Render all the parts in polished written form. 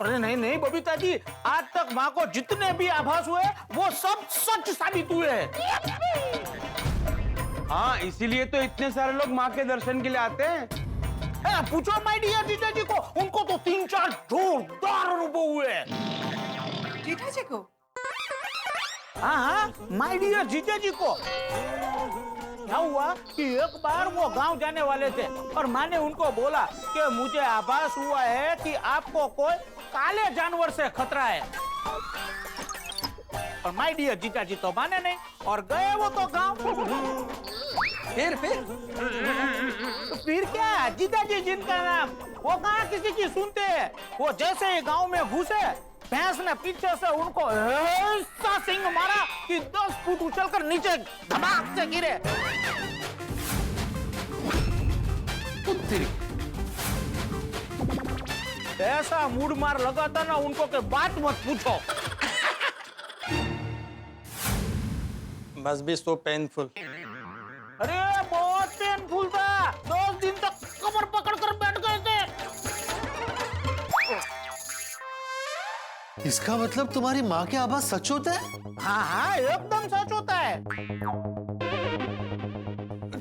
अरे नहीं नहीं बबीता जी, आज तक माँ को जितने भी आभास हुए वो सब सच साबित हुए हैं। हाँ, इसीलिए तो इतने सारे लोग माँ के दर्शन के लिए आते हैं। पूछो माय डियर जीजा जी को, उनको तो 3-4 जोरदार अनुभव हुए हैं। जीजा जी को? हाँ, माय डियर जीजा जी को। क्या हुआ कि एक बार वो गांव जाने वाले थे और माँ ने उनको बोला कि मुझे आभास हुआ है कि आपको कोई काले जानवर से खतरा है। और माय डियर जीजा जी तो माने नहीं और गए वो तो गांव। फिर क्या, जीजा जी जिनका नाम, वो कहाँ किसी की सुनते हैं। वो जैसे ही गांव में घुसे, भैंस ने पीछे से उनको ऐसा सिंग मारा कि 10 फुट उछलकर नीचे धमाक से गिरे। ऐसा मूड मार लगा था ना उनको कि बात मत पूछो। Must be so painful. अरे बहुत पेनफुल था, 10 दिन तक कमर पकड़कर बैठ गए थे। इसका मतलब तुम्हारी माँ के आवाज सच होता है? हाँ, एकदम सच होता है।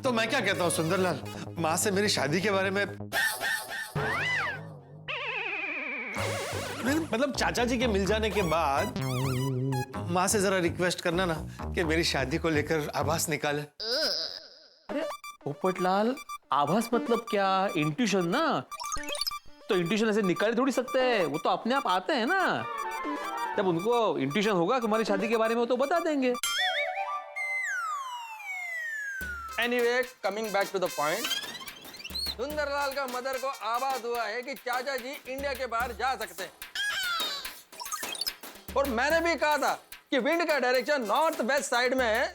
तो मैं क्या कहता हूँ सुंदरलाल, माँ से मेरी शादी के बारे में, मतलब चाचा जी के मिल जाने के बाद माँ से जरा रिक्वेस्ट करना ना कि मेरी शादी को लेकर आभास निकाले। पोपटलाल, आभास मतलब क्या? इंट्यूशन ना। तो इंट्यूशन ऐसे निकाल थोड़ी सकते हैं, वो तो अपने आप आते हैं ना। जब उनको इंट्यूशन होगा कि हमारी शादी के बारे में तो बता देंगे। Anyway, coming back to the point, Sundarlal का मदर को आभास हुआ है कि चाचा जी इंडिया के बाहर जा सकते हैं। और मैंने भी कहा था कि विंड का डायरेक्शन नॉर्थ वेस्ट साइड में है,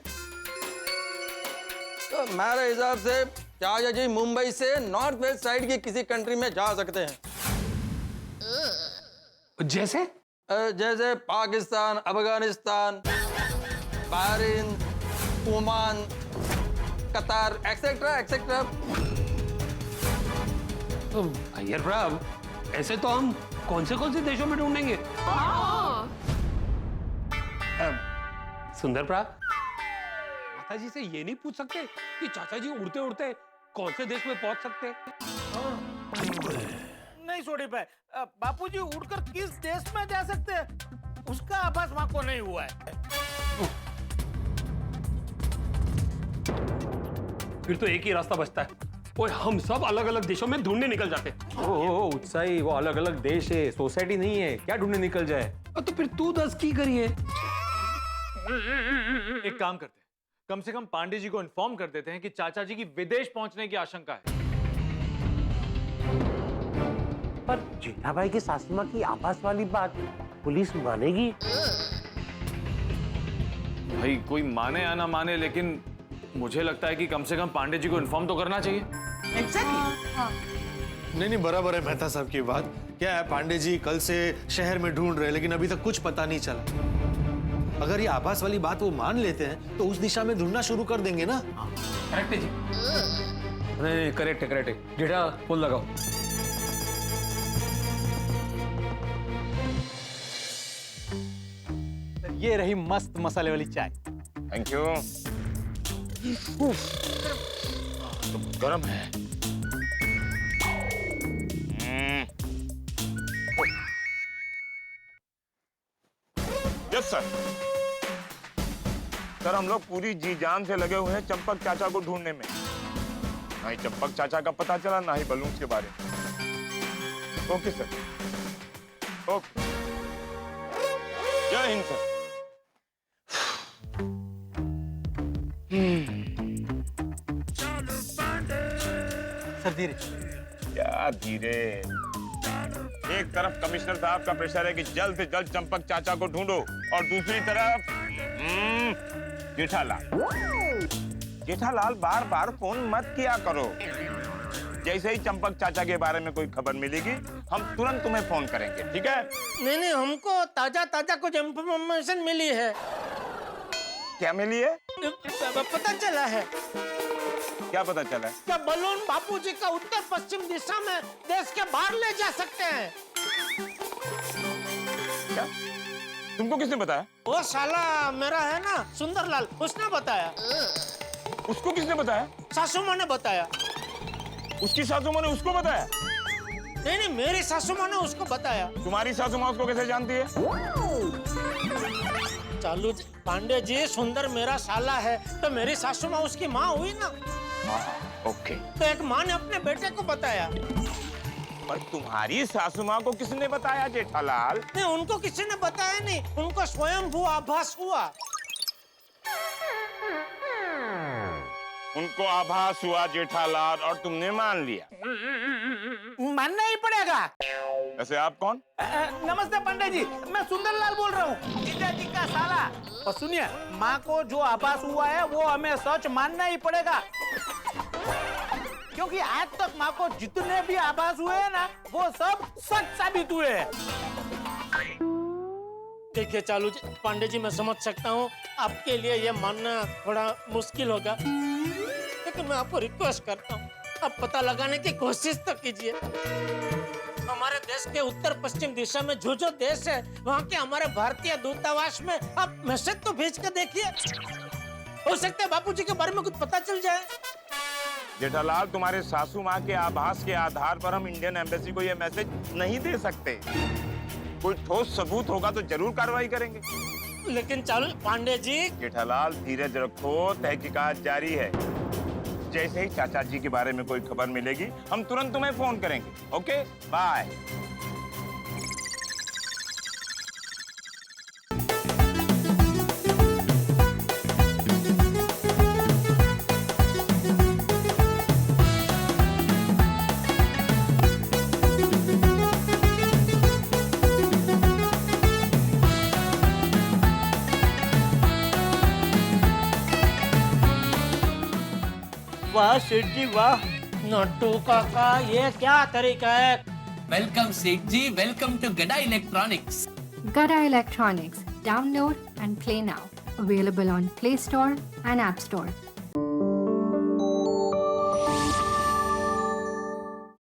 तो मेरे हिसाब से चाचा जी मुंबई से नॉर्थ वेस्ट साइड की किसी कंट्री में जा सकते हैं। जैसे जैसे पाकिस्तान, अफगानिस्तान, बहरीन, ओमान, कतार, एक्सेट्रा एक्सेट्रा। अय्यर प्रभ, ऐसे तो हम कौन से देशों में ढूंढेंगे? सुंदर प्रभ, माता जी से ये नहीं पूछ सकते कि चाचा जी उड़ते उड़ते कौन से देश में पहुंच सकते? नहीं सोडी भाई, बापूजी उड़कर किस देश में जा सकते हैं उसका आभास माँ को नहीं हुआ है। फिर तो एक ही रास्ता बचता है, और हम सब अलग अलग देशों में ढूंढने निकल जाते। ओह उत्साही, वो अलग अलग देश है, सोसाइटी नहीं है, क्या ढूंढने निकल जाए। तो फिर तू 10 की करिए। एक काम करते हैं, कम से कम पांडे जी को इन्फॉर्म कर देते हैं कि चाचा जी की विदेश पहुंचने की आशंका है। पर जीठा भाई की सासू माँ की आभास वाली बात पुलिस मानेगी? भाई कोई माने या ना माने, लेकिन मुझे लगता है कि कम से कम पांडे जी को इन्फॉर्म तो करना चाहिए। नहीं बराबर है मेहता साहब की बात। क्या है, पांडे जी कल से शहर में ढूंढ रहे हैं लेकिन अभी तक कुछ पता नहीं चला। अगर ये आभास वाली बात वो मान लेते हैं तो उस दिशा में ढूंढना शुरू कर देंगे ना। करेक्ट है जी। नहीं करेक्ट है। जेठा फोन लगाओ। ये रही मस्त मसाले वाली चाय। Thank you. तो गरम है। Yes sir. सर हम लोग पूरी जी जान से लगे हुए हैं चंपक चाचा को ढूंढने में। ना ही चंपक चाचा का पता चला, ना ही बलून्स के बारे में। Okay sir, okay. जय हिंद सर। सर धीरे। क्या धीरे? एक तरफ कमिश्नर साहब का प्रेशर है कि जल्द से जल्द चंपक चाचा को ढूंढो, और दूसरी तरफ जेठालाल बार बार फोन मत किया करो। जैसे ही चंपक चाचा के बारे में कोई खबर मिलेगी हम तुरंत तुम्हें फोन करेंगे, ठीक है? नहीं हमको ताजा कुछ इंफॉर्मेशन मिली है। क्या मिली है? पता चला है। क्या पता चला है? क्या बलून बापूजी का उत्तर पश्चिम दिशा में देश के बाहर ले जा सकते हैं। क्या? तुमको किसने बताया? वो साला मेरा है ना सुंदरलाल, उसने बताया। उसको किसने बताया? सासू माँ ने बताया। उसकी सासू माँ ने उसको बताया? नहीं नहीं, मेरी सासू माँ ने उसको बताया। तुम्हारी सासू माँ उसको कैसे जानती है? चालू पांडे जी, सुंदर मेरा साला है तो मेरी सासू माँ उसकी माँ हुई ना। ओके। तो एक माँ ने अपने बेटे को बताया। पर तुम्हारी सासू माँ को किसने बताया जेठालाल? नहीं, उनको किसी ने बताया नहीं, उनको स्वयं भू आभास हुआ। उनको आभास हुआ जेठालाल और तुमने मान लिया। मानना ही पड़ेगा। वैसे आप कौन? नमस्ते पंडित जी, मैं सुंदरलाल बोल रहा हूँ, जीजा जी का साला। और सुनिए, माँ को जो आभास हुआ है वो हमें सच मानना ही पड़ेगा, क्योंकि आज तक माँ को जितने भी आभास हुए हैं ना, वो सब सच साबित हुए हैं। देखिए चालू जी, पांडे जी मैं समझ सकता हूँ आपके लिए ये मानना थोड़ा मुश्किल होगा, लेकिन मैं आपको रिक्वेस्ट करता हूँ, आप पता लगाने की कोशिश तो कीजिए। हमारे देश के उत्तर पश्चिम दिशा में जो देश है, वहाँ के हमारे भारतीय दूतावास में आप मैसेज तो भेज कर देखिए, हो सकता है बापूजी के बारे में कुछ पता चल जाए। जेठालाल, तुम्हारे सासू माँ के आभास के आधार पर हम इंडियन एम्बेसी को ये मैसेज नहीं दे सकते। कोई ठोस सबूत होगा तो जरूर कार्रवाई करेंगे। लेकिन चालू पांडे जी। जेठालाल, धीरज रखो, तहकीकात जारी है। जैसे ही चाचा जी के बारे में कोई खबर मिलेगी, हम तुरंत तुम्हें फोन करेंगे। Okay, bye. वाह सेठ जी वाह। नट्टू काका, ये क्या तरीका है? Welcome, Seth Ji. Welcome to Gada Electronics. Gada Electronics. Download and play now. Available on Play Store and App Store.